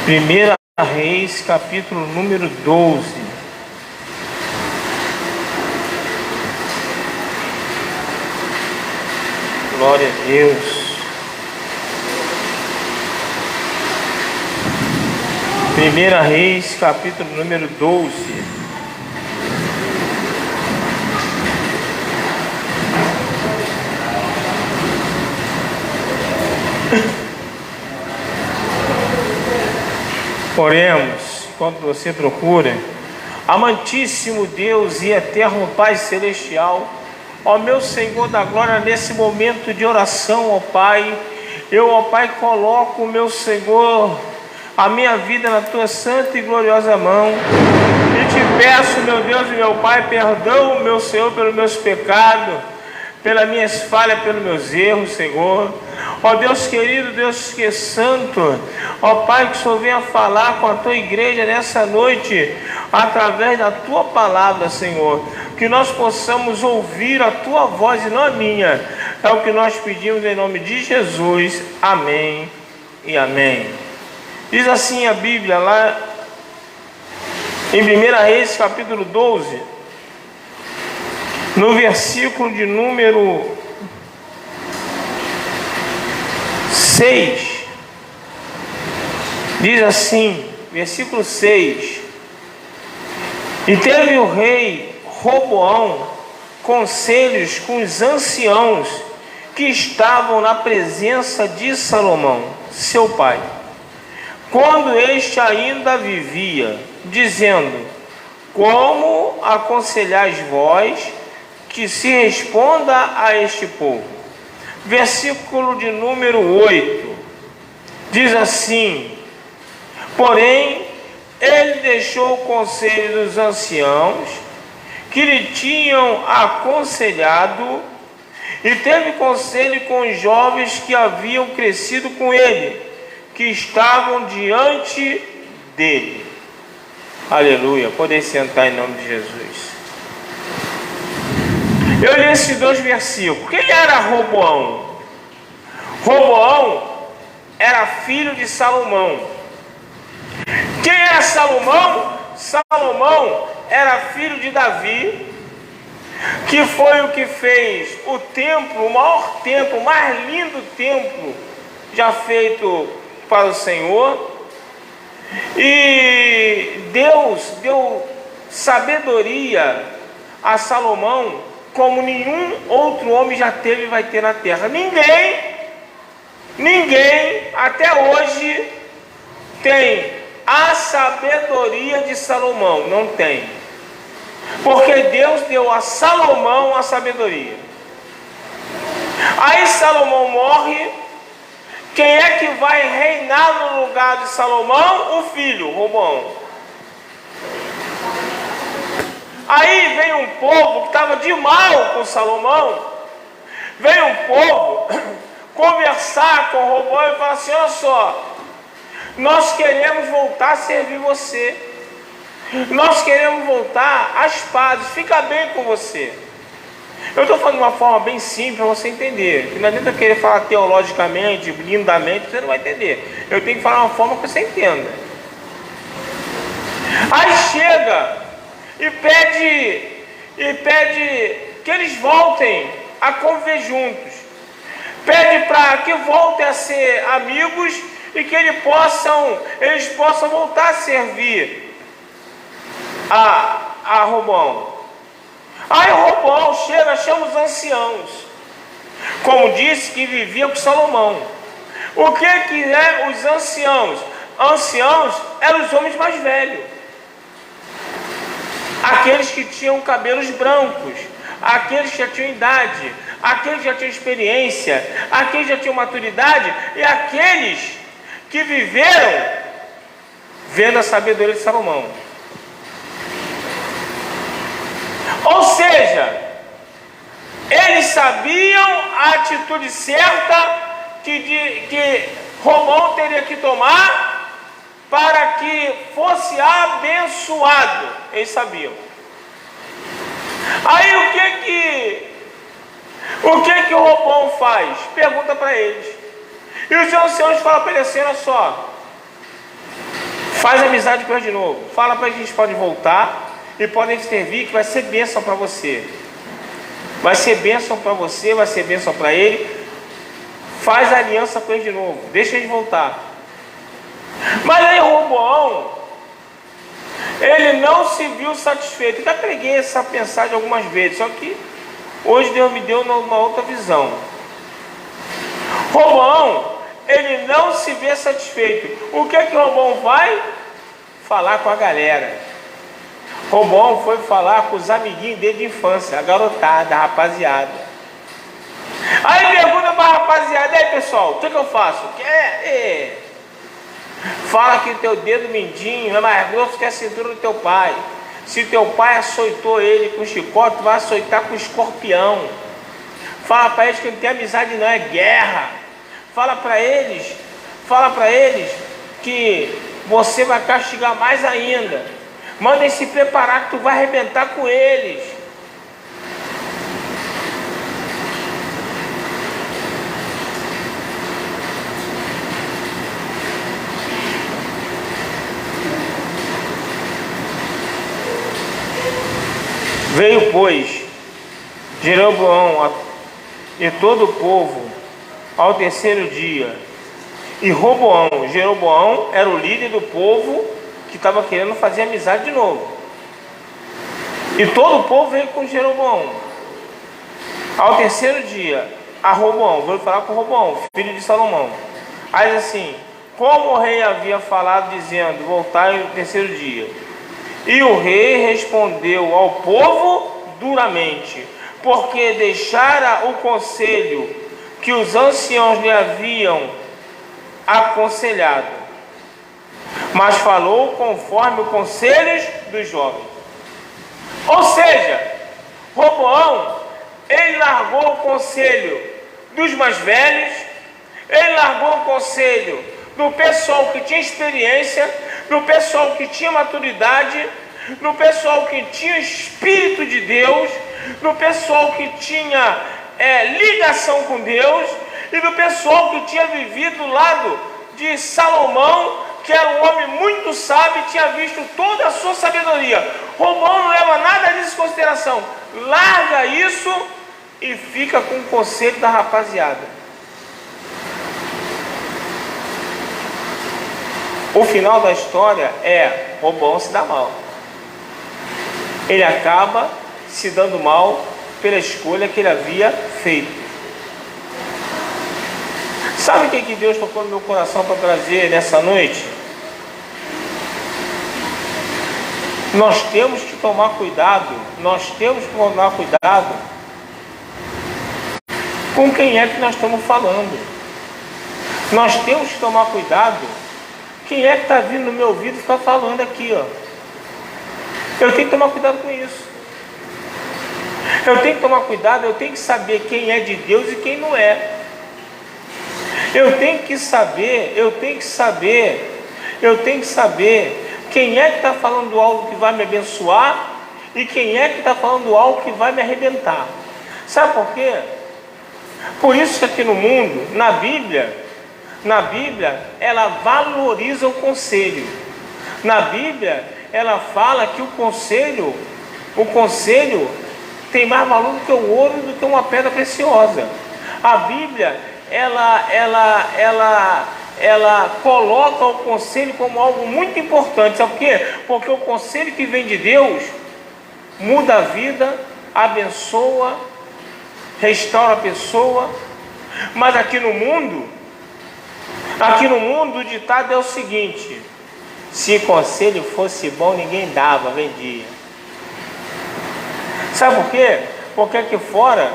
Primeira Reis, capítulo número 12. Glória a Deus. Primeira Reis, capítulo número 12. Oremos, enquanto você procura. Amantíssimo Deus e eterno Pai Celestial, ó meu Senhor da glória, nesse momento de oração, ó Pai, eu, ó Pai, coloco, meu Senhor, a minha vida na Tua santa e gloriosa mão, e te peço, meu Deus e meu Pai, perdão, meu Senhor, pelos meus pecados, pelas minhas falhas, pelos meus erros, Senhor. Ó Deus querido, Deus que é santo, ó Pai, que o Senhor venha falar com a Tua igreja nessa noite, através da Tua palavra, Senhor, que nós possamos ouvir a Tua voz e não a minha, é o que nós pedimos em nome de Jesus, amém e amém. Diz assim a Bíblia lá em 1 Reis capítulo 12, no versículo de número 6, diz assim, versículo 6: E teve o rei Roboão conselhos com os anciãos que estavam na presença de Salomão, seu pai, quando este ainda vivia, dizendo: Como aconselhais vós que se responda a este povo? Versículo de número 8, diz assim: Porém, ele deixou o conselho dos anciãos que lhe tinham aconselhado, e teve conselho com os jovens que haviam crescido com ele, que estavam diante dele. Aleluia. Podem sentar em nome de Jesus. Eu li esses dois versículos. Quem era Roboão? Roboão era filho de Salomão. Quem era Salomão? Salomão era filho de Davi, que foi o que fez o templo, o maior templo, o mais lindo templo já feito para o Senhor. E Deus deu sabedoria a Salomão como nenhum outro homem já teve e vai ter na terra. Ninguém até hoje tem a sabedoria de Salomão. Não tem. Porque Deus deu a Salomão a sabedoria. Aí Salomão morre. Quem é que vai reinar no lugar de Salomão? O filho, Roboão. Aí veio um povo que estava de mal com Salomão. Veio um povo conversar com Roboão e falar assim: olha só, nós queremos voltar a servir você. Nós queremos voltar às pazes, fica bem com você. Eu estou falando de uma forma bem simples para você entender. Não adianta querer falar teologicamente, lindamente, você não vai entender. Eu tenho que falar uma forma que você entenda. Aí chega e pede que eles voltem a conviver juntos. Pede para que voltem a ser amigos e que eles possam voltar a servir a Roboão. Aí Roboão chama os anciãos, como disse que vivia com Salomão. O que é os anciãos? Anciãos eram os homens mais velhos, aqueles que tinham cabelos brancos, aqueles que já tinham idade, aqueles que já tinham experiência, aqueles que já tinham maturidade, e aqueles que viveram vendo a sabedoria de Salomão. Ou seja, eles sabiam a atitude certa que Roboão teria que tomar para que fosse abençoado. Eles sabiam. Aí o que o Roboão faz? Pergunta para eles. E os anciãos falam para ele assim: olha só, Faz amizade com ele de novo. Fala para eles que podem voltar e podem servir, que vai ser bênção para você. Vai ser bênção para você, vai ser bênção para ele. Faz aliança com ele de novo. Deixa ele voltar. Mas aí Roboão, ele não se viu satisfeito. Eu já preguei essa mensagem algumas vezes, só que hoje Deus me deu uma outra visão. Roboão, ele não se vê satisfeito. O que é que Roboão vai? Falar com a galera. Roboão foi falar com os amiguinhos dele de infância, a garotada, a rapaziada. Aí pergunta para a rapaziada: aí pessoal, o que eu faço? Fala que o teu dedo mindinho é mais grosso que a cintura do teu pai. Se teu pai açoitou ele com chicote, tu vai açoitar com escorpião. Fala para eles que não tem amizade não, é guerra. Fala para eles que você vai castigar mais ainda. Manda eles se preparar que tu vai arrebentar com eles. Veio, pois, Jeroboão e todo o povo ao terceiro dia. E Jeroboão era o líder do povo que estava querendo fazer amizade de novo. E todo o povo veio com Jeroboão. Ao terceiro dia, a Roboão, veio falar com Roboão, filho de Salomão. Aí diz assim: como o rei havia falado, dizendo, voltai no terceiro dia. E o rei respondeu ao povo duramente, porque deixara o conselho que os anciãos lhe haviam aconselhado, mas falou conforme os conselhos dos jovens. Ou seja, Roboão, ele largou o conselho dos mais velhos, ele largou o conselho do pessoal que tinha experiência, do pessoal que tinha maturidade, do pessoal que tinha Espírito de Deus, do pessoal que tinha ligação com Deus, e do pessoal que tinha vivido do lado de Salomão, que era um homem muito sábio e tinha visto toda a sua sabedoria. Roboão não leva nada disso em consideração, larga isso e fica com o conselho da rapaziada. O final da história é: Roboão se dá mal. Ele acaba se dando mal pela escolha que ele havia feito. Sabe o que Deus tocou no meu coração para trazer nessa noite? Nós temos que tomar cuidado, com quem é que nós estamos falando. Nós temos que tomar cuidado. Quem é que está vindo no meu ouvido e fica falando aqui, ó? Eu tenho que tomar cuidado com isso. Eu tenho que tomar cuidado, eu tenho que saber quem é de Deus e quem não é. Eu tenho que saber quem é que está falando algo que vai me abençoar e quem é que está falando algo que vai me arrebentar. Sabe por quê? Por isso que aqui no mundo, na Bíblia, ela valoriza o conselho. Na Bíblia, ela fala que o conselho tem mais valor do que o ouro, do que uma pedra preciosa. A Bíblia, ela coloca o conselho como algo muito importante. Sabe por quê? Porque o conselho que vem de Deus muda a vida, abençoa, restaura a pessoa. Mas aqui no mundo o ditado é o seguinte: se conselho fosse bom, ninguém dava, vendia. Sabe por quê? Porque aqui fora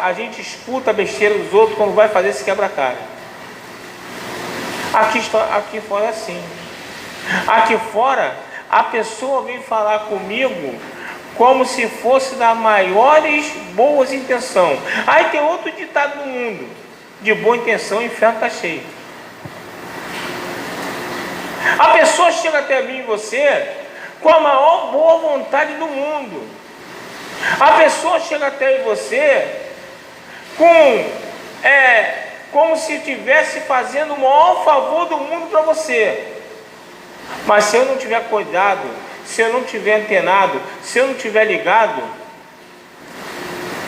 a gente escuta a besteira dos outros quando vai fazer esse quebra-cara. Aqui fora é assim. Aqui fora a pessoa vem falar comigo como se fosse das maiores boas intenções. Aí tem outro ditado no mundo: de boa intenção o inferno está cheio. A pessoa chega até mim e você com a maior boa vontade do mundo. A pessoa chega até você com como se estivesse fazendo o maior favor do mundo para você. Mas se eu não tiver cuidado, se eu não tiver antenado, se eu não tiver ligado,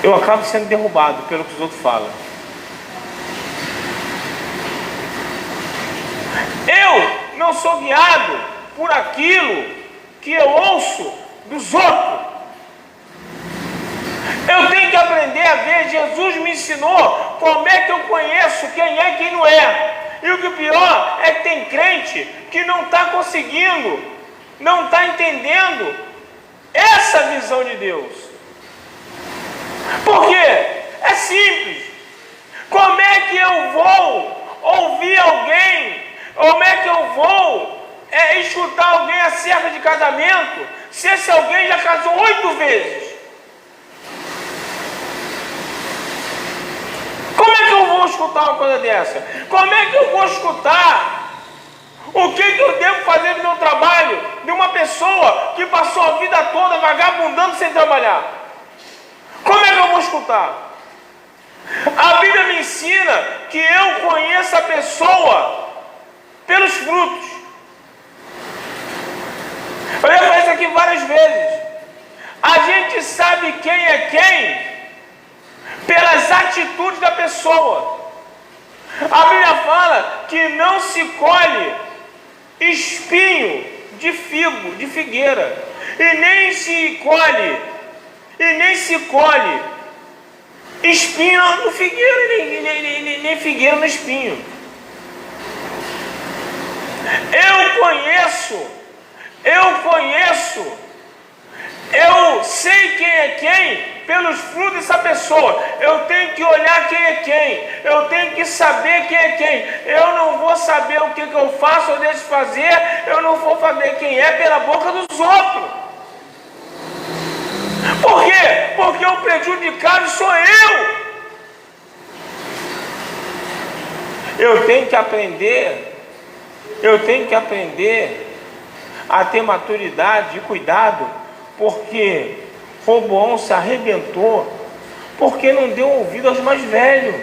eu acabo sendo derrubado pelo que os outros falam. Eu não sou guiado por aquilo que eu ouço dos outros. Eu tenho que aprender a ver. Jesus me ensinou como é que eu conheço quem é e quem não é. E o que é pior é que tem crente que não está conseguindo, não está entendendo essa visão de Deus. Por quê? É simples. Como é que eu vou ouvir alguém? Como é que eu vou escutar alguém acerca de casamento se esse alguém já casou 8 vezes? Como é que eu vou escutar uma coisa dessa? Como é que eu vou escutar o que eu devo fazer no meu trabalho de uma pessoa que passou a vida toda vagabundando sem trabalhar? Como é que eu vou escutar? A Bíblia me ensina que eu conheço a pessoa pelos frutos. Eu já falei isso aqui várias vezes. A gente sabe quem é quem pelas atitudes da pessoa. A Bíblia fala que não se colhe espinho de figo, de figueira, e nem se colhe espinho no figueiro, nem figueira no espinho. Eu sei quem é quem pelos frutos dessa pessoa. Eu tenho que olhar quem é quem. Eu tenho que saber quem é quem. Eu não vou saber o que eu faço ou deixo de fazer. Eu não vou saber quem é pela boca dos outros. Por quê? Porque o prejudicado sou eu. Eu tenho que aprender a ter maturidade e cuidado, porque Roboão se arrebentou, porque não deu ouvido aos mais velhos,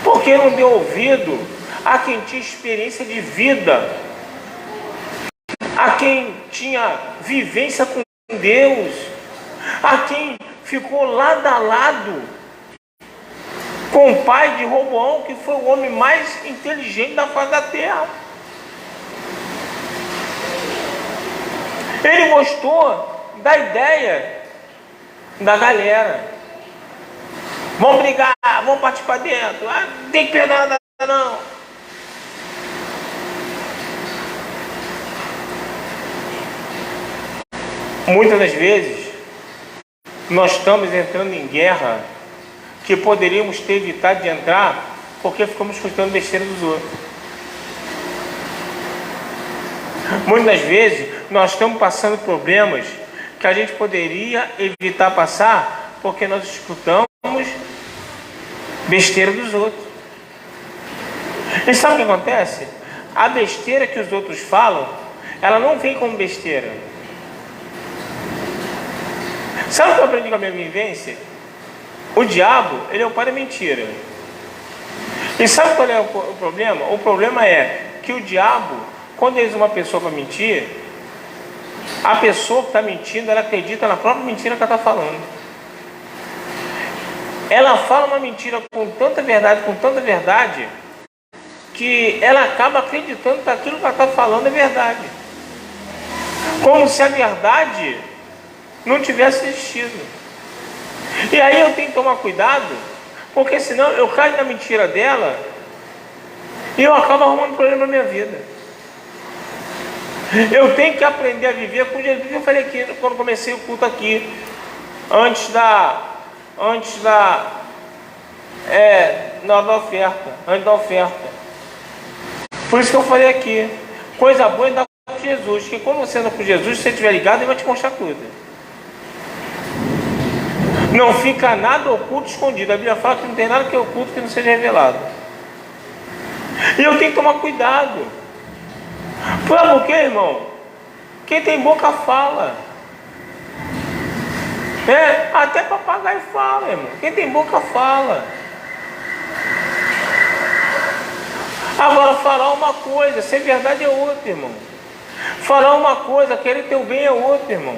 porque não deu ouvido a quem tinha experiência de vida, a quem tinha vivência com Deus, a quem ficou lado a lado com o pai de Roboão, que foi o homem mais inteligente da face da terra. Ele gostou da ideia da galera. Vamos brigar, vamos partir para dentro. Não tem que pegar nada não. Muitas das vezes nós estamos entrando em guerra que poderíamos ter evitado de entrar porque ficamos escutando besteira dos outros. Muitas das vezes nós estamos passando problemas que a gente poderia evitar passar porque nós escutamos besteira dos outros. E sabe o que acontece? A besteira que os outros falam, ela não vem como besteira. Sabe o que eu aprendi com a minha vivência? O diabo, ele é o pai da mentira. E sabe qual é o problema? O problema é que o diabo, quando ele usa uma pessoa para mentir, a pessoa que está mentindo, ela acredita na própria mentira que ela está falando. Ela fala uma mentira com tanta verdade, que ela acaba acreditando que aquilo que ela está falando é verdade. Como se a verdade não tivesse existido. E aí eu tenho que tomar cuidado, porque senão eu caio na mentira dela e eu acabo arrumando problema na minha vida. Eu tenho que aprender a viver com Jesus. Eu falei aqui, quando comecei o culto aqui, antes da oferta. Por isso que eu falei aqui, coisa boa é andar com Jesus, que quando você anda com Jesus, se você estiver ligado, ele vai te mostrar tudo. Não fica nada oculto, escondido. A Bíblia fala que não tem nada que é oculto que não seja revelado. E eu tenho que tomar cuidado. Por quê, irmão? Quem tem boca fala. Até papagaio fala, irmão. Quem tem boca fala. falar uma coisa, ser verdade é outra, irmão. Falar uma coisa, querer teu bem é outra, irmão.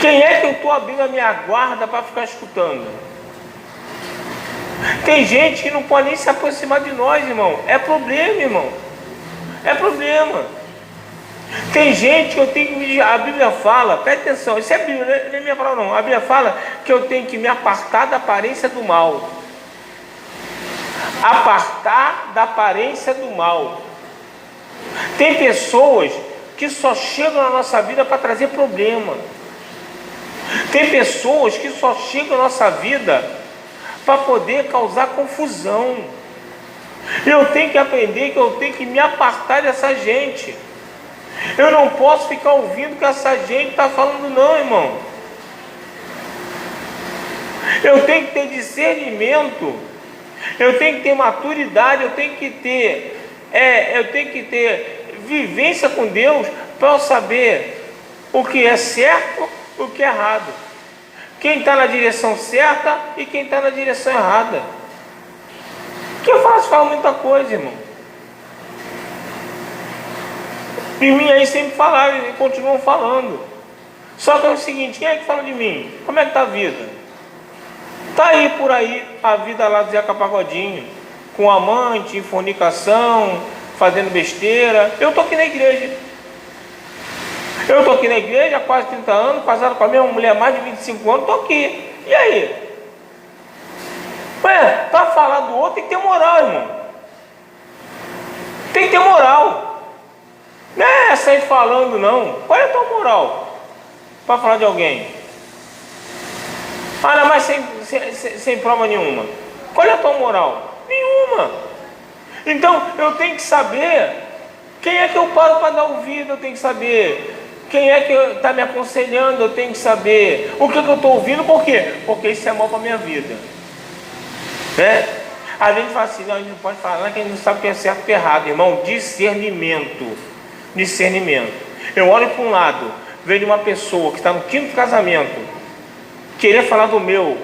Quem é que eu estou abrindo a minha guarda para ficar escutando? Tem gente que não pode nem se aproximar de nós, irmão. É problema, irmão. É problema. Tem gente que eu tenho que... A Bíblia fala, presta atenção, isso é a Bíblia, não é minha palavra não. A Bíblia fala que eu tenho que me apartar da aparência do mal. Apartar da aparência do mal. Tem pessoas que só chegam na nossa vida para trazer problema. Tem pessoas que só chegam na nossa vida para poder causar confusão. Eu tenho que aprender que eu tenho que me apartar dessa gente. Eu não posso ficar ouvindo o que essa gente está falando não, irmão. Eu tenho que ter discernimento. Eu tenho que ter maturidade. Eu tenho que ter vivência com Deus para eu saber o que é certo, o que é errado. Quem está na direção certa e quem está na direção errada. Que eu falo muita coisa, irmão. De mim aí sempre falaram e continuam falando. Só que é o seguinte, quem é que fala de mim? Como é que está a vida? Está aí por aí a vida lá do Zeca Pagodinho, com amante, em fornicação, fazendo besteira. Eu estou aqui na igreja. Eu estou aqui na igreja há quase 30 anos, casado com a mesma mulher há mais de 25 anos, estou aqui. E aí? Ué, para falar do outro tem que ter moral, irmão. Tem que ter moral. Não é sair falando não. Qual é a tua moral para falar de alguém? Ainda mais sem prova nenhuma. Qual é a tua moral? Nenhuma. Então eu tenho que saber quem é que eu paro para dar ouvido. Eu tenho que saber quem é que está me aconselhando. Eu tenho que saber o que eu estou ouvindo. Por quê? Porque isso é mal para a minha vida, né? A gente fala assim, não, a gente não pode falar que a gente não sabe o que é certo e o que é errado, irmão. Discernimento. Eu olho para um lado, vejo uma pessoa que está no 5º casamento querer falar do meu,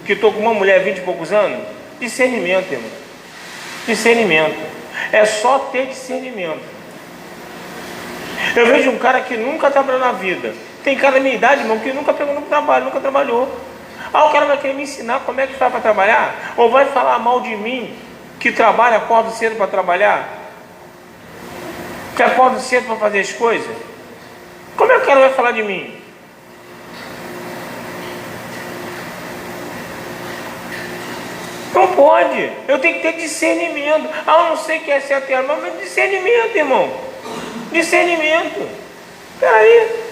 que estou com uma mulher 20 e poucos anos. Discernimento, irmão. Discernimento. É só ter discernimento. Eu vejo um cara que nunca trabalhou na vida. Tem cara da minha idade, irmão, que nunca pegou no trabalho, nunca trabalhou. O cara vai querer me ensinar como é que faz para trabalhar? Ou vai falar mal de mim, que trabalha, acordo cedo para trabalhar? Que acordo cedo para fazer as coisas? Como é que o cara vai falar de mim? Não pode. Eu tenho que ter discernimento. Eu não sei o que é certo e errado, mas discernimento, irmão. Discernimento. Peraí.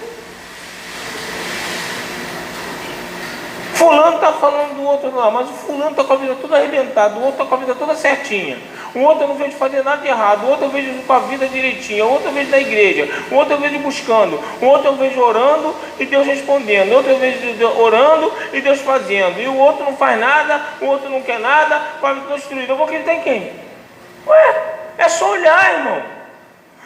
Fulano está falando do outro lá, mas o fulano está com a vida toda arrebentada, o outro está com a vida toda certinha. O outro eu não vejo fazer nada de errado, o outro eu vejo com a vida direitinha, o outro eu vejo na igreja, o outro eu vejo buscando, o outro eu vejo orando e Deus respondendo, o outro eu vejo orando e Deus fazendo, e o outro não faz nada, o outro não quer nada, vai me construir. Eu vou acreditar em quem? Ué, é só olhar, irmão.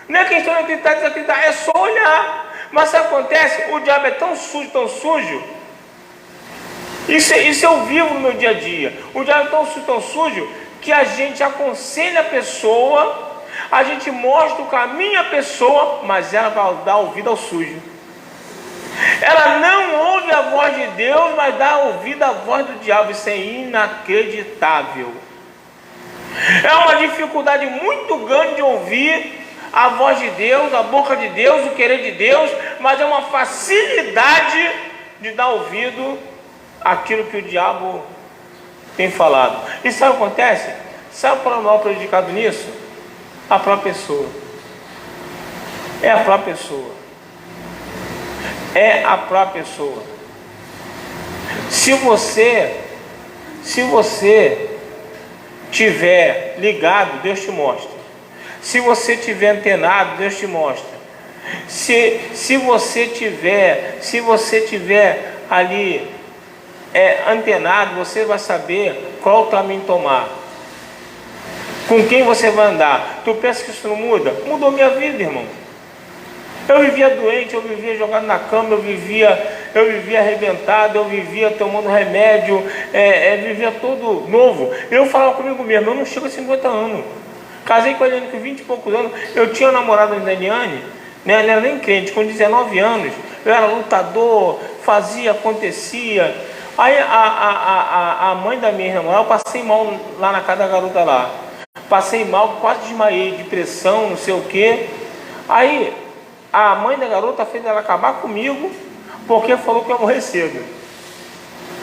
Não é questão de acreditar, desacreditar, é só olhar. Mas sabe o que acontece? O diabo é tão sujo. Isso eu vivo no meu dia a dia. O diabo é tão sujo que a gente aconselha a pessoa, a gente mostra o caminho à pessoa, mas ela vai dar ouvido ao sujo. Ela não ouve a voz de Deus, mas dá ouvido à voz do diabo. Isso é inacreditável. É uma dificuldade muito grande de ouvir a voz de Deus, a boca de Deus, o querer de Deus, mas é uma facilidade de dar ouvido àquilo que o diabo tem falado. E sabe o que acontece? Sabe qual é o maior prejudicado nisso? A própria pessoa. É a própria pessoa. É a própria pessoa. Se você tiver ligado, Deus te mostra. Se você tiver antenado, Deus te mostra. Se você tiver ali antenado, você vai saber qual o caminho tomar, com quem você vai andar. Tu pensa que isso não muda? Mudou minha vida, irmão. Eu vivia doente, eu vivia jogado na cama, eu vivia eu vivia arrebentado, eu vivia tomando remédio, vivia todo novo. Eu falava comigo mesmo, eu não chego a 50 anos. Casei com a Eliane com 20 e poucos anos, eu tinha uma namorada da Eliane, né? Ela não era nem crente, com 19 anos, eu era lutador, fazia, acontecia. Aí a mãe da minha irmã, eu passei mal lá na casa da garota lá. Passei mal, quase desmaiei, depressão, não sei o quê. Aí a mãe da garota fez ela acabar comigo, porque falou que eu ia morrer cedo.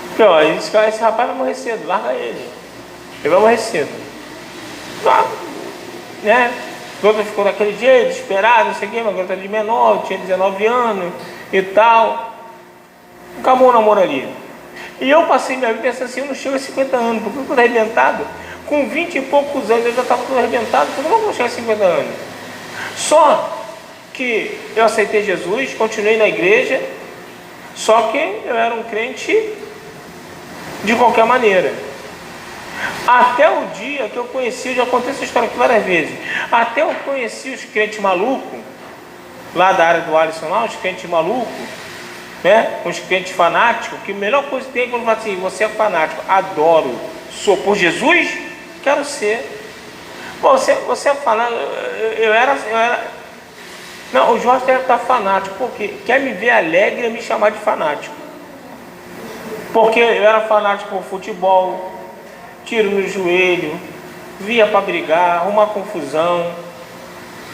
Porque, ó, esse rapaz vai morrer cedo, larga ele. Ele vai morrer cedo. Tá, né? A garota ficou daquele jeito, esperada, não sei o quê, uma garota de menor, tinha 19 anos e tal. Acabou o namoro ali. E eu passei minha vida pensando assim, eu não chego a 50 anos, porque eu estou arrebentado. Com 20 e poucos anos eu já estava tudo arrebentado, porque eu não vou chegar a 50 anos. Só que eu aceitei Jesus, continuei na igreja, só que eu era um crente de qualquer maneira. Até o dia que eu conheci, eu já contei essa história aqui várias vezes, até eu conheci os crentes malucos, lá da área do Alisson lá, os crentes malucos, né? Os crentes fanáticos, que a melhor coisa que tem é quando fala assim, você é fanático, adoro, sou por Jesus, quero ser. Bom, você é fanático, eu era. Não, o Jorge deve estar fanático, porque quer me ver alegre e me chamar de fanático. Porque eu era fanático por futebol, tiro no joelho, via para brigar, arrumar confusão.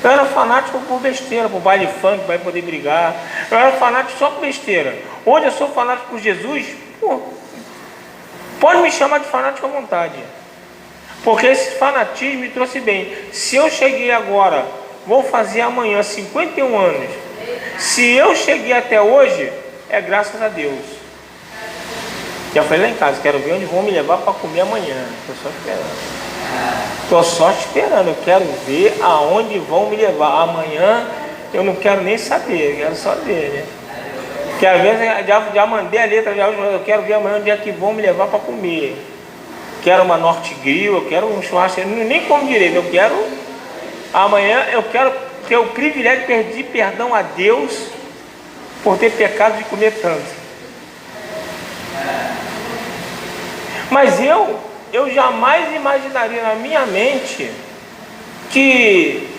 Eu era fanático por besteira, por baile funk, para poder brigar. Eu era fanático só por besteira. Hoje eu sou fanático por Jesus, pô, pode me chamar de fanático à vontade. Porque esse fanatismo me trouxe bem. Se eu cheguei agora, vou fazer amanhã 51 anos. Se eu cheguei até hoje, é graças a Deus. Já falei lá em casa, quero ver onde vão me levar para comer amanhã. Estou só esperando. Eu quero ver aonde vão me levar. Amanhã eu não quero nem saber, eu quero só ver, né? Que às vezes já mandei a letra, eu quero ver amanhã onde é que vão me levar para comer. Quero uma Norte Grill, eu quero um churrasco, nem como direito, eu quero. Amanhã eu quero ter o privilégio de pedir perdão a Deus por ter pecado de comer tanto. Mas eu jamais imaginaria na minha mente que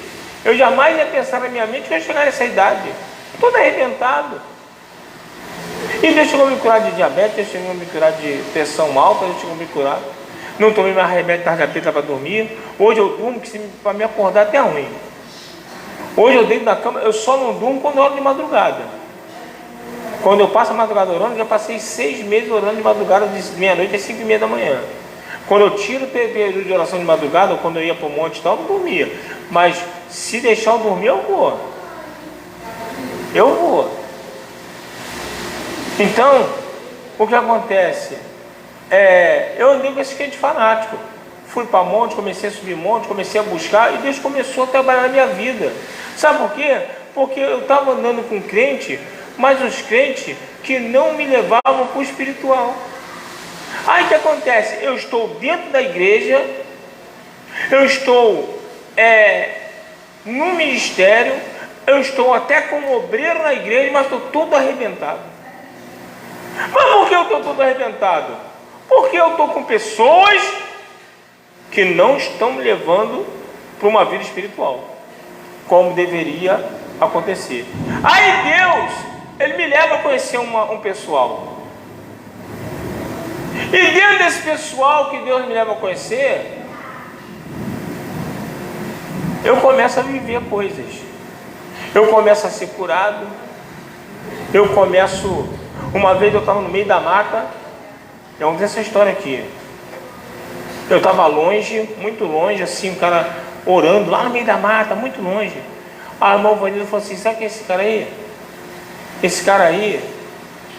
eu jamais ia pensar na minha mente que eu ia chegar nessa idade, todo arrebentado. E Deus chegou a me curar de diabetes, Deus chegou a me curar de pressão alta, Deus chegou a me curar. Não tomei mais remédio tarja preta para dormir. Hoje eu durmo que para me acordar até ruim. Hoje eu deito na cama, eu só não durmo quando eu oro de madrugada. Quando eu passo a madrugada orando, já passei 6 meses orando de madrugada, de meia-noite às 5h30 da manhã. Quando eu tiro o período de oração de madrugada, ou quando eu ia para o monte e tal, eu não dormia. Mas se deixar eu dormir, eu vou. Eu vou. Então, o que acontece? Eu andei com esse crente fanático. Fui para monte, comecei a subir monte, comecei a buscar, e Deus começou a trabalhar na minha vida. Sabe por quê? Porque eu estava andando com crente, mas os crentes que não me levavam para o espiritual. Aí o que acontece? Eu estou dentro da igreja, eu estou no ministério, eu estou até como obreiro na igreja, mas estou todo arrebentado. Mas por que eu estou todo arrebentado? Porque eu estou com pessoas que não estão me levando para uma vida espiritual, como deveria acontecer. Aí Deus, Ele me leva a conhecer um pessoal. E dentro desse pessoal que Deus me leva a conhecer, eu começo a viver coisas. Eu começo a ser curado. Eu começo... Uma vez eu estava no meio da mata. Eu vou dizer essa história aqui. Eu estava longe, muito longe, assim, um cara orando lá no meio da mata, muito longe. A irmã Vanilla falou assim: sabe quem é esse cara aí? Esse cara aí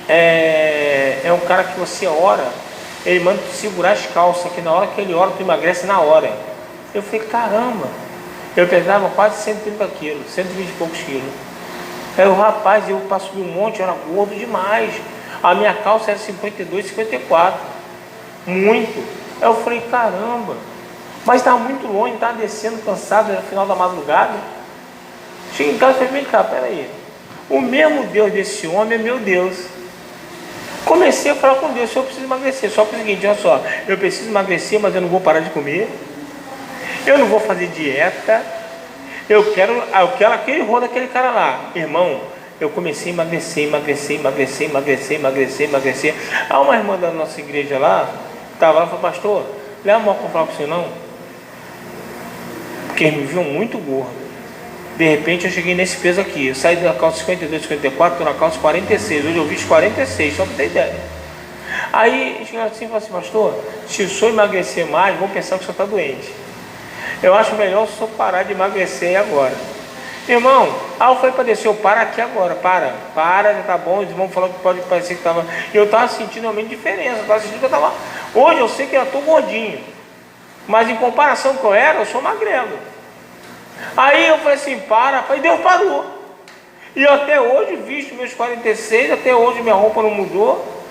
é um cara que você ora, ele manda tu segurar as calças, que na hora que ele ora, tu emagrece na hora. Eu falei: caramba, eu pesava quase 130 quilos, 120 e poucos quilos. Aí o rapaz, eu para subir um monte, eu era gordo demais. A minha calça era 52, 54. Muito. Aí eu falei: caramba, mas estava muito longe, estava descendo cansado no final da madrugada. Cheguei em casa e falei: vem cá, peraí. O mesmo Deus desse homem é meu Deus. Comecei a falar com Deus, eu preciso emagrecer. Só que é o seguinte, olha só, eu preciso emagrecer, mas eu não vou parar de comer. Eu não vou fazer dieta. Eu quero aquele rolo daquele cara lá. Irmão, eu comecei a emagrecer. Há uma irmã da nossa igreja lá, estava lá e falou, pastor, leva mal para falar com você não. Porque eles me viam muito gordo. De repente eu cheguei nesse peso aqui. Eu saí da calça 52, 54, estou na calça 46. Hoje eu vi 46, só para ter ideia. Aí chegou assim e falou assim, pastor, se o senhor emagrecer mais, vão pensar que o senhor está doente. Eu acho melhor o senhor parar de emagrecer agora. Irmão, eu falei para descer, eu para aqui agora, para, já tá bom, os irmãos falaram que pode parecer que estava. Eu estava sentindo realmente diferença, eu estava sentindo que eu estava. Hoje eu sei que eu estou gordinho, mas em comparação com eu sou magrelo. Aí eu falei assim, e Deus parou. E eu até hoje visto meus 46, até hoje minha roupa não mudou.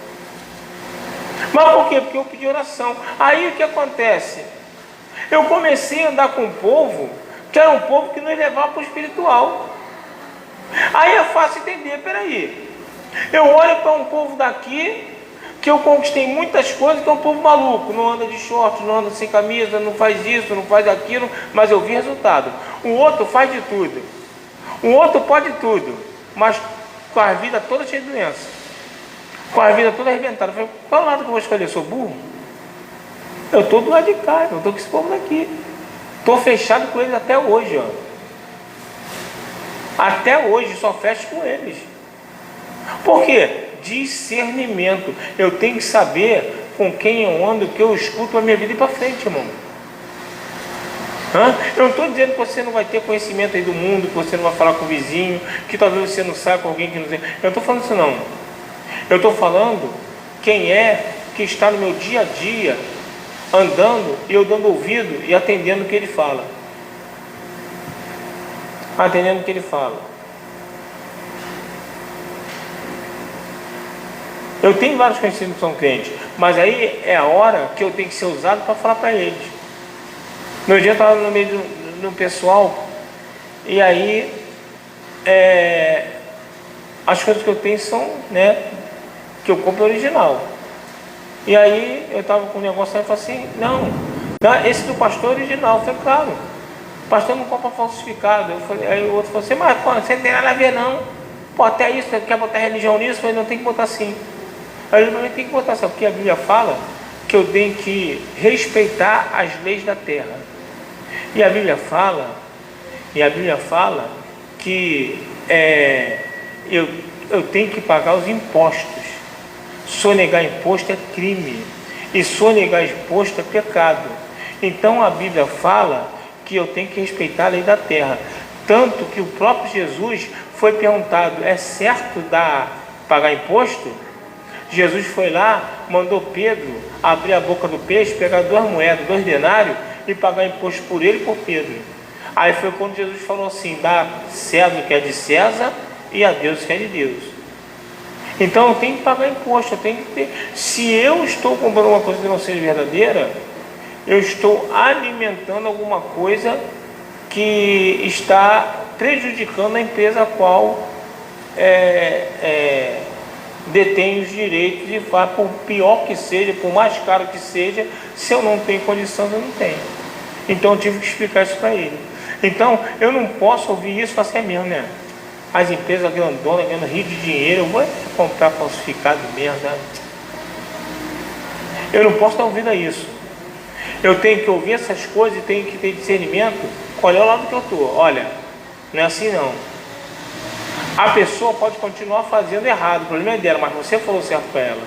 Mas por quê? Porque eu pedi oração. Aí o que acontece? Eu comecei a andar com um povo, que era um povo que nos levava para o espiritual. Aí é fácil entender, peraí. Eu olho para um povo daqui, que eu conquistei muitas coisas, que é um povo maluco, não anda de short, não anda sem camisa, não faz isso, não faz aquilo, mas eu vi resultado. O outro faz de tudo, o outro pode tudo, mas com a vida toda cheia de doença, com a vida toda arrebentada. Eu falei, qual lado que eu vou escolher? Eu sou burro? Eu estou do lado de cá, eu estou com esse povo daqui, estou fechado com eles até hoje, ó. Até hoje só fecho com eles. Por quê? Discernimento. Eu tenho que saber com quem eu ando, o que eu escuto a minha vida ir para frente, irmão. Eu não estou dizendo que você não vai ter conhecimento aí do mundo, que você não vai falar com o vizinho, que talvez você não saiba com alguém que não tem. Eu não estou falando isso não. Eu estou falando quem é que está no meu dia a dia, andando e eu dando ouvido e atendendo o que ele fala. Atendendo o que ele fala. Eu tenho vários conhecidos que são crentes, mas aí é a hora que eu tenho que ser usado para falar para eles. Meu dia eu estava no meio do pessoal, e aí as coisas que eu tenho são, que eu compro original. E aí eu estava com um negócio aí e falei assim, não, esse do pastor é original. Eu falei, claro, o pastor não compra falsificado. Aí o outro falou assim, mas pô, você não tem nada a ver não. Pô, até isso, você quer botar religião nisso? Eu falei, não, tem que botar sim. Aí eu também tenho que botar assim, porque a Bíblia fala que eu tenho que respeitar as leis da terra. E a Bíblia fala que eu tenho que pagar os impostos. Sonegar imposto é crime, e sonegar imposto é pecado. Então a Bíblia fala que eu tenho que respeitar a lei da terra. Tanto que o próprio Jesus foi perguntado, é certo pagar imposto? Jesus foi lá, mandou Pedro abrir a boca do peixe, pegar 2 moedas, 2 denários e pagar imposto por ele e por Pedro. Aí foi quando Jesus falou assim, dá César o que é de César e a Deus o que é de Deus. Então eu tenho que pagar imposto, eu tenho que ter. Se eu estou comprando uma coisa que não seja verdadeira, eu estou alimentando alguma coisa que está prejudicando a empresa a qual detém os direitos de fato, por pior que seja, por mais caro que seja, se eu não tenho condição, eu não tenho. Então eu tive que explicar isso para ele. Então eu não posso ouvir isso e falar assim, é mesmo, né? As empresas grandonas ganhando rio de dinheiro, eu vou comprar falsificado mesmo, né? Eu não posso dar ouvido a isso. Eu tenho que ouvir essas coisas e tenho que ter discernimento. Qual é o lado que eu estou? Olha, não é assim não. A pessoa pode continuar fazendo errado, o problema é dela, mas você falou certo para ela.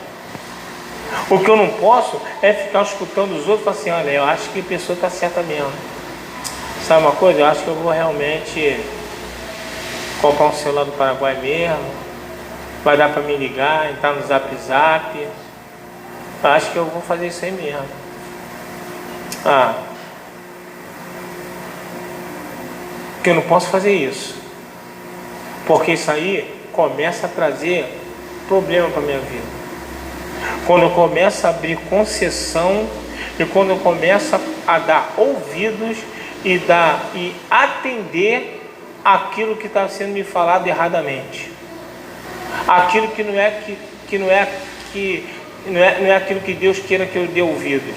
O que eu não posso é ficar escutando os outros e falar assim, olha, eu acho que a pessoa está certa mesmo. Sabe uma coisa? Eu acho que eu vou realmente comprar um celular do Paraguai mesmo. Vai dar para me ligar, entrar no Zap. Eu acho que eu vou fazer isso aí mesmo. Porque eu não posso fazer isso. Porque isso aí começa a trazer problema para a minha vida. Quando eu começo a abrir concessão e quando eu começo a dar ouvidos e atender aquilo que está sendo me falado erradamente, aquilo que não é que não é aquilo que Deus queira que eu dê ouvidos.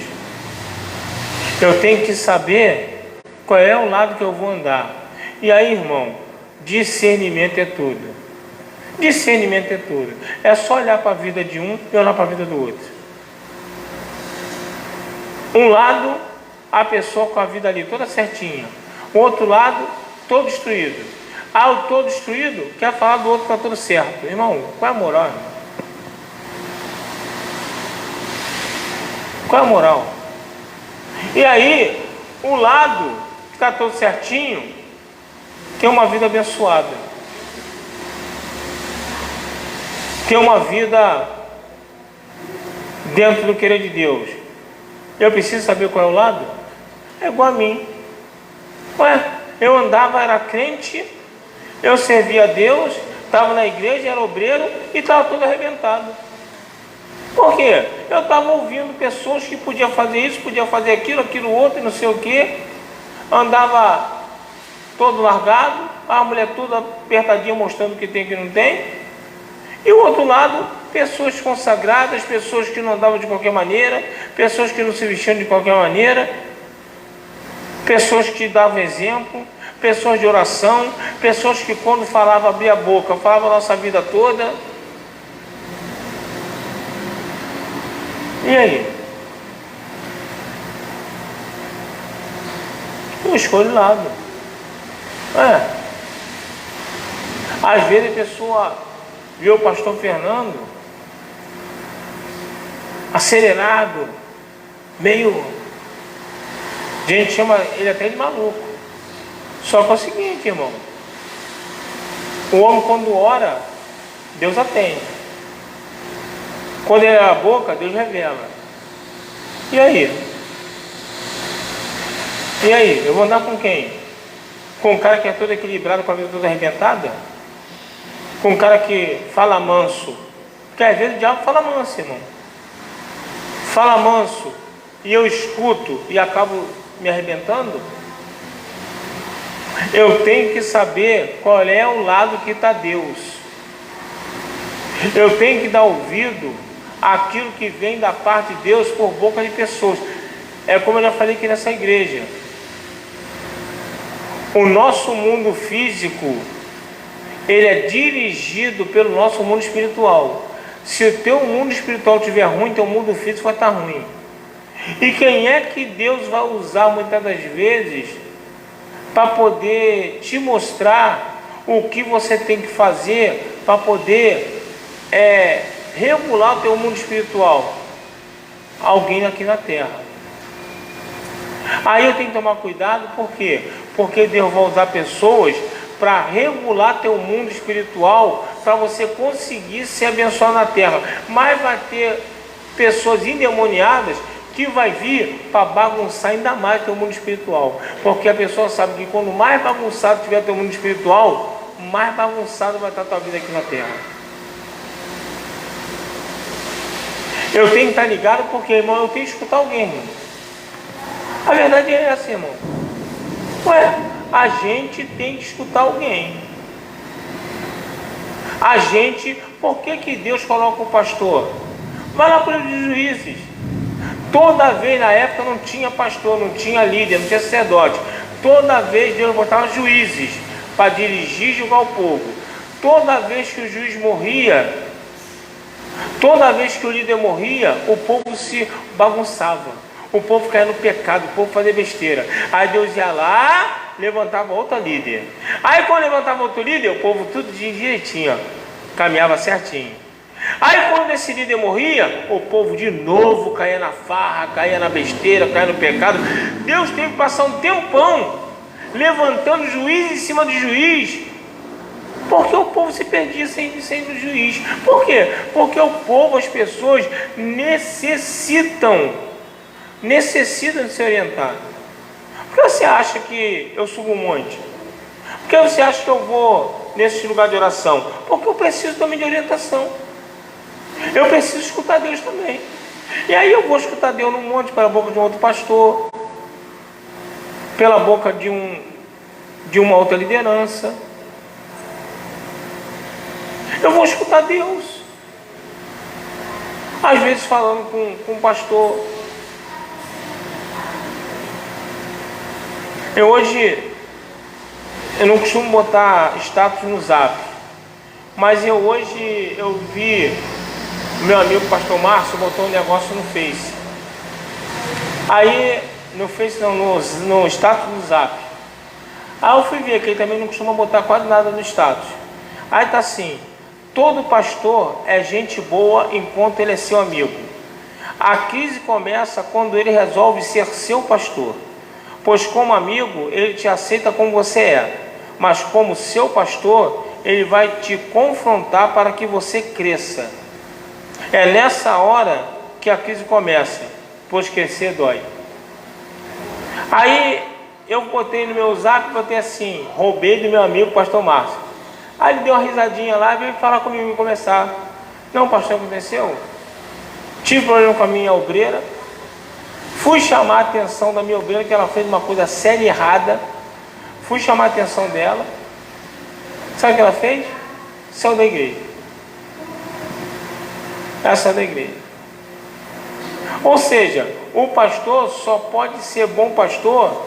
Eu tenho que saber qual é o lado que eu vou andar. E aí, irmão, discernimento é tudo. Discernimento é tudo. É só olhar para a vida de um e olhar para a vida do outro. Um lado, a pessoa com a vida ali toda certinha. O outro lado, todo destruído. Ah, o todo destruído quer falar do outro que está tudo certo. Irmão, qual é a moral? Qual é a moral? E aí, o lado que está todo certinho tem uma vida abençoada. Tem uma vida dentro do querer de Deus. Eu preciso saber qual é o lado? É igual a mim. Ué, eu andava, era crente, eu servia a Deus, estava na igreja, era obreiro e estava todo arrebentado. Por quê? Eu estava ouvindo pessoas que podiam fazer isso, podiam fazer aquilo outro e não sei o quê. Andava todo largado, a mulher toda apertadinha mostrando o que tem e o que não tem. E o outro lado, pessoas consagradas, pessoas que não andavam de qualquer maneira, pessoas que não se vestiam de qualquer maneira, pessoas que davam exemplo, pessoas de oração, pessoas que quando falavam, abria a boca, falavam a nossa vida toda. E aí? Eu escolho o lado. Às vezes a pessoa vê o pastor Fernando acelerado, meio... A gente chama ele até de maluco. Só que é o seguinte, irmão. O homem quando ora, Deus atende. Quando ele abre a boca, Deus revela. E aí? E aí? Eu vou andar com quem? Com um cara que é todo equilibrado, com a vida toda arrebentada? Com um cara que fala manso? Porque às vezes o diabo fala manso, irmão. Fala manso e eu escuto e acabo me arrebentando. Eu tenho que saber qual é o lado que está Deus. Eu tenho que dar ouvido àquilo que vem da parte de Deus por boca de pessoas. É como eu já falei aqui nessa igreja. O nosso mundo físico, ele é dirigido pelo nosso mundo espiritual. Se o teu mundo espiritual estiver ruim, teu mundo físico vai estar ruim. E quem é que Deus vai usar muitas das vezes para poder te mostrar o que você tem que fazer para poder regular o teu mundo espiritual? Alguém aqui na terra. Aí eu tenho que tomar cuidado, por quê? Porque Deus vai usar pessoas para regular teu mundo espiritual, para você conseguir ser abençoado na terra. Mas vai ter pessoas endemoniadas que vai vir para bagunçar ainda mais teu mundo espiritual. Porque a pessoa sabe que quando mais bagunçado tiver teu mundo espiritual, mais bagunçado vai estar a tua vida aqui na terra. Eu tenho que estar ligado porque, irmão, eu tenho que escutar alguém, irmão. A verdade é essa, irmão. A gente tem que escutar alguém. A gente, por que Deus coloca o pastor? Vai lá para os Juízes. Toda vez na época não tinha pastor, não tinha líder, não tinha sacerdote. Toda vez Deus botava juízes para dirigir e julgar o povo. Toda vez que o juiz morria, toda vez que o líder morria, o povo se bagunçava. O povo caía no pecado, o povo fazia besteira. Aí Deus ia lá, levantava outro líder. Aí quando levantava outro líder, o povo tudo direitinho, caminhava certinho. Aí quando esse líder morria, o povo de novo caía na farra, caía na besteira, caía no pecado. Deus teve que passar um tempão levantando juiz em cima de juiz, porque o povo se perdia sem o juiz. Por quê? Porque o povo, as pessoas necessitam de ser orientado. Por que você acha que eu subo um monte? Por que você acha que eu vou nesse lugar de oração? Porque eu preciso também de orientação. Eu preciso escutar Deus também. E aí eu vou escutar Deus num monte, pela boca de um outro pastor, pela boca de uma outra liderança. Eu vou escutar Deus. Às vezes falando com o pastor. Eu não costumo botar status no Zap, mas hoje eu vi meu amigo pastor Márcio botou um negócio no Face. Aí, no Face não, no status do Zap. Aí eu fui ver que ele também não costuma botar quase nada no status. Aí tá assim: todo pastor é gente boa enquanto ele é seu amigo. A crise começa quando ele resolve ser seu pastor, pois como amigo ele te aceita como você é, mas como seu pastor ele vai te confrontar para que você cresça. É nessa hora que a crise começa, pois crescer dói. Aí eu botei no meu Zap, botei assim: roubei do meu amigo pastor Márcio. Aí ele deu uma risadinha lá e veio falar comigo e começar: não, pastor, aconteceu? Tive problema com a minha obreira. Fui chamar a atenção da minha obreira que ela fez uma coisa séria e errada. Fui chamar a atenção dela. Sabe o que ela fez? Saiu da igreja. Ela saiu da igreja. Ou seja, o pastor só pode ser bom pastor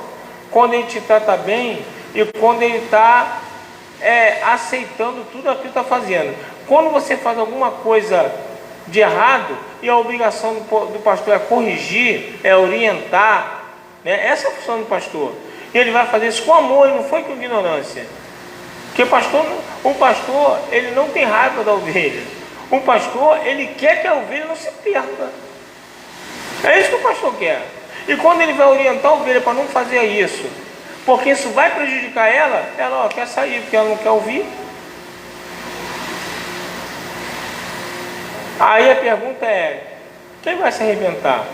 quando ele te trata bem e quando ele está aceitando tudo aquilo que está fazendo. Quando você faz alguma coisa de errado e a obrigação do pastor é corrigir, é orientar, né? Essa é a função do pastor. E ele vai fazer isso com amor e não foi com ignorância. Porque o pastor ele não tem raiva da ovelha. O pastor ele quer que a ovelha não se perca. É isso que o pastor quer. E quando ele vai orientar a ovelha para não fazer isso, porque isso vai prejudicar ela quer sair, porque ela não quer ouvir. Aí a pergunta é: quem vai se arrebentar?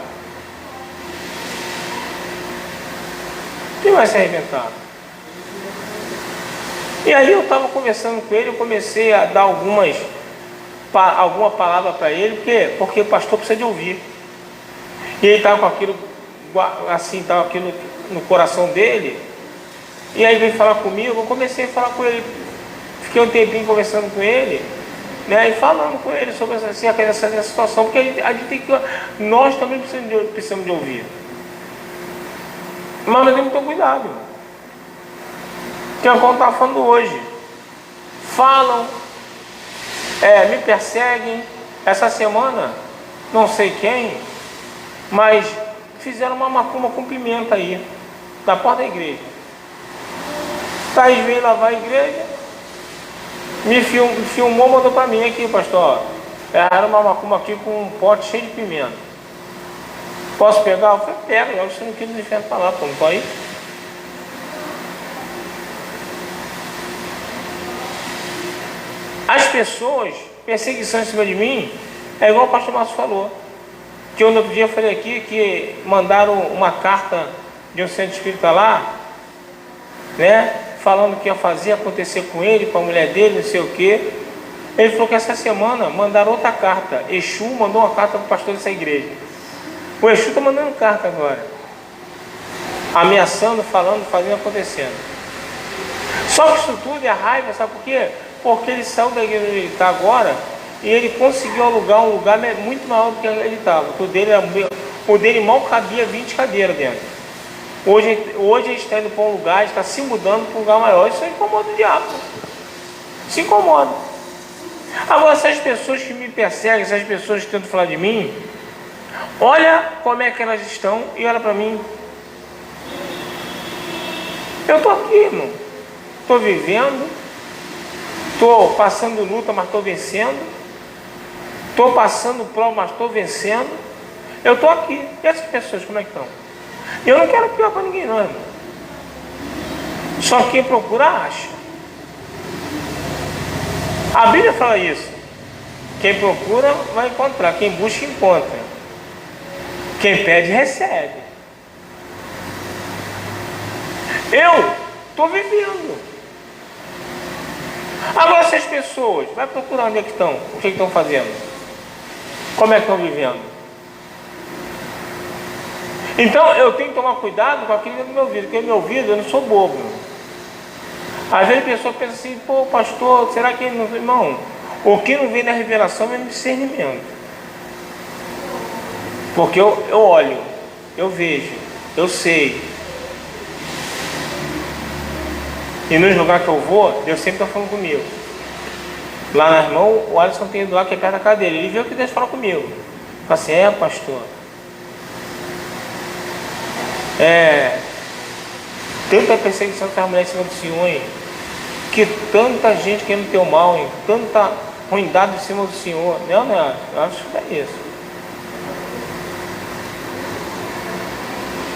Quem vai se arrebentar? E aí eu estava conversando com ele, eu comecei a dar alguma palavra para ele, porque o pastor precisa de ouvir. E ele estava com aquilo assim, estava aquilo no coração dele. E aí veio falar comigo, eu comecei a falar com ele, fiquei um tempinho conversando com ele, né, e falando com ele sobre essa situação, porque a gente tem que, nós também precisamos de ouvir. Mas nós temos que ter cuidado. Que é o que eu estava falando hoje. Falam, me perseguem. Essa semana, não sei quem, mas fizeram uma macumba com pimenta aí, na porta da igreja. Thaís veio lavar a igreja, me filmou, mandou para mim aqui, pastor. Era uma macumba aqui com um pote cheio de pimenta. Posso pegar? Eu falei: pega, joga isso no quilo do inferno para lá, pô, não pode ir. As pessoas, perseguição em cima de mim, é igual o pastor Márcio falou. Que eu, no outro dia, falei aqui que mandaram uma carta de um centro espírita lá, né, falando que ia fazer acontecer com ele, com a mulher dele, não sei o que. Ele falou que essa semana mandaram outra carta. Exu mandou uma carta para o pastor dessa igreja. O Exu está mandando carta agora, ameaçando, falando, fazendo, acontecendo. Só que isso tudo é raiva, sabe por quê? Porque ele saiu da igreja onde ele está agora e ele conseguiu alugar um lugar muito maior do que ele estava. O dele mal cabia 20 cadeiras dentro. Hoje ele está indo para um lugar, está se mudando para um lugar maior. Isso incomoda o diabo. Se incomoda. Agora, essas pessoas que me perseguem, essas pessoas que tentam falar de mim, olha como é que elas estão e olha para mim. Eu estou aqui, irmão. Estou vivendo. Estou passando luta, mas estou vencendo. Estou passando prova, mas estou vencendo. Eu estou aqui. E essas pessoas, como é que estão? Eu não quero pior para ninguém, não, irmão. Só quem procura, acha. A Bíblia fala isso. Quem procura, vai encontrar. Quem busca, encontra. Quem pede, recebe. Eu estou vivendo. Agora essas pessoas, vai procurar onde é que estão, o que estão fazendo, como é que estão vivendo. Então eu tenho que tomar cuidado com aquilo que é do meu ouvido, porque meu ouvido, eu não sou bobo. Às vezes a pessoa pensa assim: pô, pastor, será que ele não... Irmão, o que não vem na revelação é no discernimento. Porque eu olho, eu vejo, eu sei. E nos lugares que eu vou, Deus sempre está falando comigo. Lá na irmão, o Alisson tem ido lá que é perto da cadeira. Ele viu que Deus fala comigo. Fala assim, pastor. Tanta perseguição que as mulheres em cima do Senhor, hein? Que tanta gente querendo teu mal, hein? Tanta ruindade em cima do Senhor. Não, eu acho que é isso.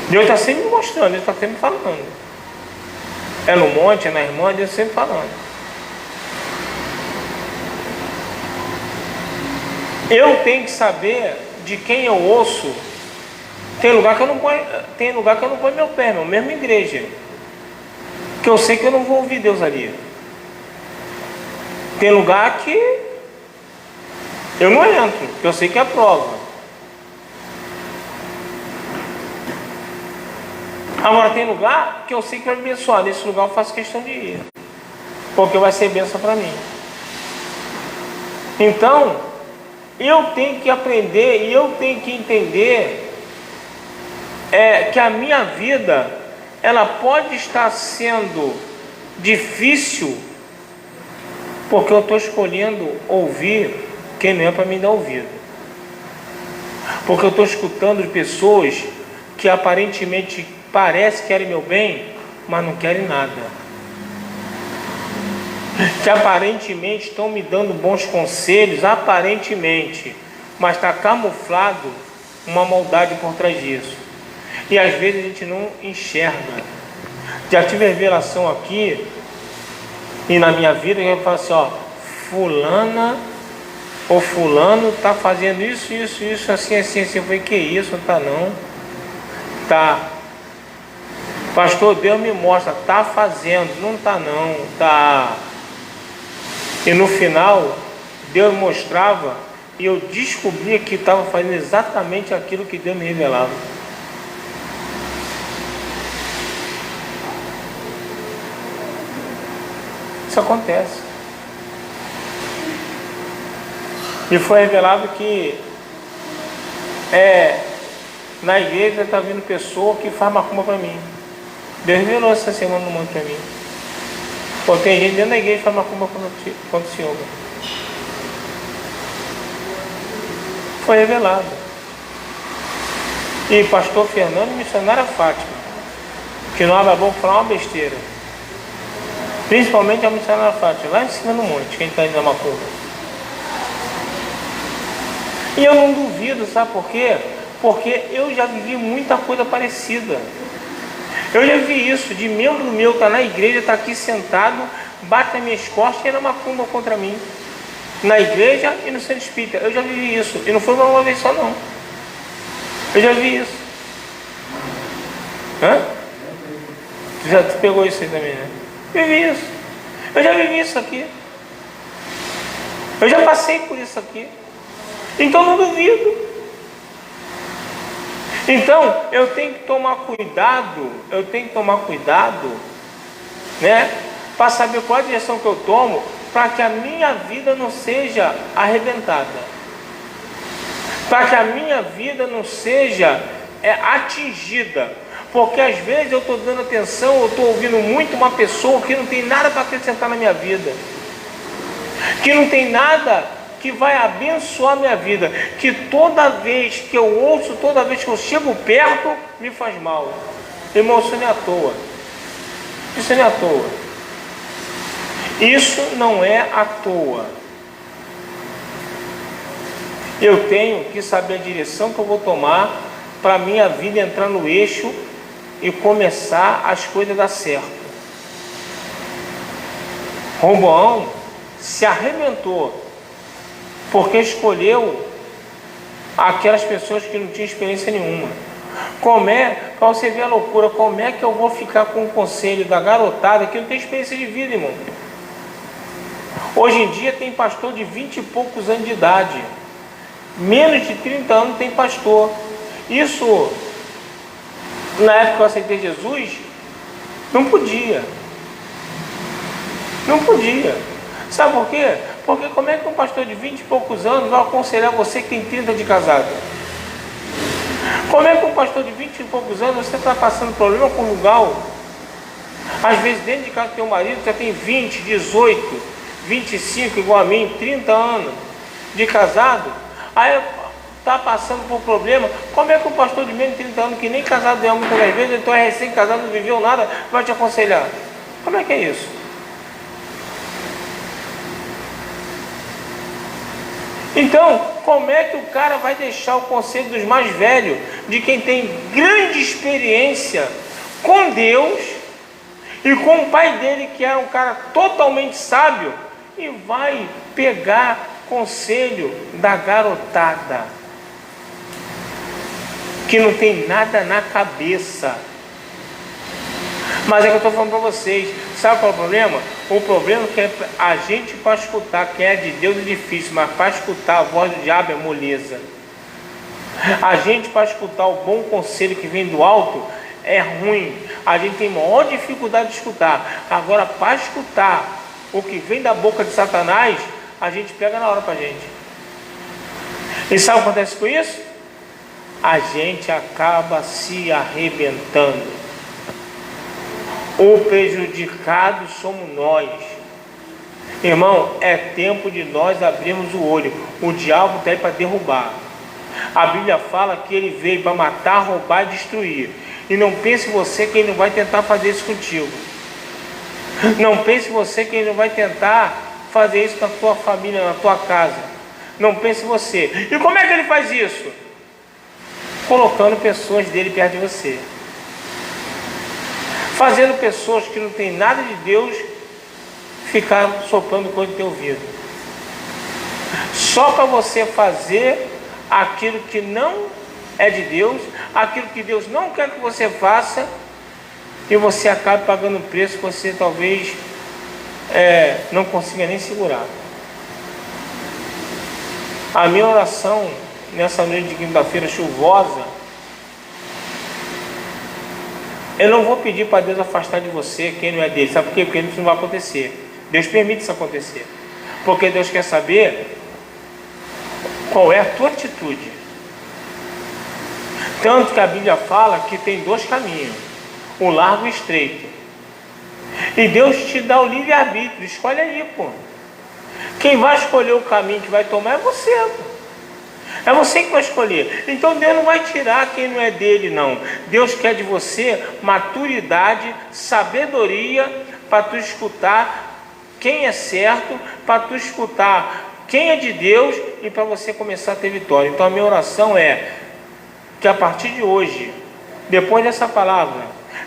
Deus está sempre me mostrando, Deus está sempre me falando. É no monte, é na irmã, Deus sempre falando. Eu tenho que saber de quem eu ouço. Tem lugar que eu não ponho meu pé, meu, mesmo igreja. Que eu sei que eu não vou ouvir Deus ali. Tem lugar que eu não entro, que eu sei que é prova. Agora tem lugar que eu sei que vai me abençoar. Nesse lugar eu faço questão de ir, porque vai ser bênção para mim. Então, eu tenho que aprender e eu tenho que entender que a minha vida, ela pode estar sendo difícil, porque eu estou escolhendo ouvir quem não é para me dar ouvido. Porque eu estou escutando de pessoas que aparentemente parece que querem meu bem, mas não querem nada. Que aparentemente estão me dando bons conselhos, aparentemente, mas está camuflado uma maldade por trás disso. E às vezes a gente não enxerga. Já tive revelação aqui e na minha vida que eu falo assim, fulana ou fulano está fazendo isso, assim. Eu falei, que isso? Não está não. Tá. Pastor, Deus me mostra, está fazendo, não está não, tá. E no final, Deus mostrava e eu descobria que estava fazendo exatamente aquilo que Deus me revelava. Isso acontece. E foi revelado que na igreja está vindo pessoa que faz macumba para mim. Deus revelou essa semana no mundo para mim. Pô, tem gente dentro da igreja que faz macumba contra o Senhor. Foi revelado. E pastor Fernando e missionária Fátima, que não abre a boca para falar uma besteira. Principalmente a missionária Fátima, lá em cima no monte, quem está indo na macumba. E eu não duvido, sabe por quê? Porque eu já vivi muita coisa parecida. Eu já vi isso, de membro meu estar na igreja, estar aqui sentado, bate nas minhas costas e era macumba contra mim. Na igreja e no centro espírita. Eu já vivi isso. E não foi uma vez só não. Eu já vi isso. Tu pegou isso aí também, né? Vivi isso. Eu já vivi isso aqui. Eu já passei por isso aqui. Então não duvido. Então eu tenho que tomar cuidado. Né? Para saber qual a direção que eu tomo, para que a minha vida não seja arrebentada. Para que a minha vida não seja atingida. Porque às vezes eu estou dando atenção, eu estou ouvindo muito uma pessoa que não tem nada para acrescentar na minha vida, que não tem nada que vai abençoar a minha vida, que toda vez que eu ouço, toda vez que eu chego perto, me faz mal. Irmão, isso não é à toa. Isso não é à toa. Isso não é à toa. Eu tenho que saber a direção que eu vou tomar para a minha vida entrar no eixo e começar as coisas a dar certo. Roboão se arrebentou porque escolheu aquelas pessoas que não tinham experiência nenhuma. Para você ver a loucura, como é que eu vou ficar com o conselho da garotada que não tem experiência de vida, irmão? Hoje em dia tem pastor de 20 e poucos anos de idade, menos de 30 anos tem pastor. Isso, na época que eu aceitei Jesus, não podia. Sabe por quê? Porque como é que um pastor de 20 e poucos anos vai aconselhar você que tem 30 de casado? Como é que um pastor de 20 e poucos anos, você está passando problema conjugal? Às vezes dentro de casa do teu marido já tem 20, 18, 25, igual a mim, 30 anos de casado. Aí está passando por problema. Como é que um pastor de menos de 30 anos, que nem casado é muitas das vezes, então é recém-casado, não viveu nada, vai te aconselhar? Como é que é isso? Então, como é que o cara vai deixar o conselho dos mais velhos, de quem tem grande experiência com Deus e com o pai dele, que era um cara totalmente sábio, e vai pegar conselho da garotada, que não tem nada na cabeça? Mas é que eu estou falando para vocês, sabe qual é o problema? O problema é que a gente, para escutar quem é de Deus é difícil, mas para escutar a voz do diabo é moleza. A gente, para escutar o bom conselho que vem do alto, é ruim. A gente tem maior dificuldade de escutar. Agora, para escutar o que vem da boca de Satanás, a gente pega na hora para a gente. E sabe o que acontece com isso? A gente acaba se arrebentando. O prejudicado somos nós. Irmão, é tempo de nós abrirmos o olho. O diabo está aí para derrubar. A Bíblia fala que ele veio para matar, roubar e destruir. E não pense você que ele não vai tentar fazer isso contigo. Não pense você que ele não vai tentar fazer isso com a tua família, na tua casa. Não pense você. E como é que ele faz isso? Colocando pessoas dele perto de você. Fazendo pessoas que não tem nada de Deus ficar soprando coisa no teu ouvido. Só para você fazer aquilo que não é de Deus, aquilo que Deus não quer que você faça, e você acabe pagando um preço que você talvez não consiga nem segurar. A minha oração nessa noite de quinta-feira chuvosa, eu não vou pedir para Deus afastar de você quem não é dele. Sabe por quê? Porque isso não vai acontecer. Deus permite isso acontecer. Porque Deus quer saber qual é a tua atitude. Tanto que a Bíblia fala que tem dois caminhos, o largo e o estreito. E Deus te dá o livre-arbítrio. Escolhe aí, pô. Quem vai escolher o caminho que vai tomar é você, pô. É você que vai escolher. Então Deus não vai tirar quem não é dele, não. Deus quer de você maturidade, sabedoria, para tu escutar quem é certo, para tu escutar quem é de Deus e para você começar a ter vitória. Então a minha oração é que a partir de hoje, depois dessa palavra,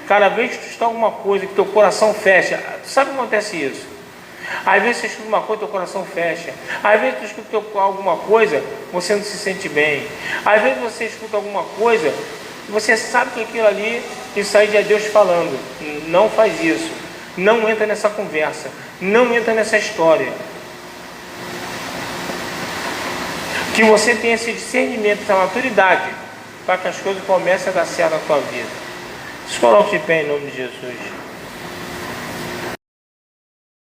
cada vez que tu está alguma coisa, que teu coração fecha, sabe como acontece isso? Às vezes você escuta uma coisa, teu coração fecha. Às vezes tu escuta alguma coisa, você não se sente bem. Às vezes você escuta alguma coisa, você sabe que aquilo ali, isso aí já é Deus falando. Não faz isso. Não entra nessa conversa. Não entra nessa história. Que você tenha esse discernimento, essa maturidade, para que as coisas comecem a dar certo na tua vida. Se coloque de pé em nome de Jesus.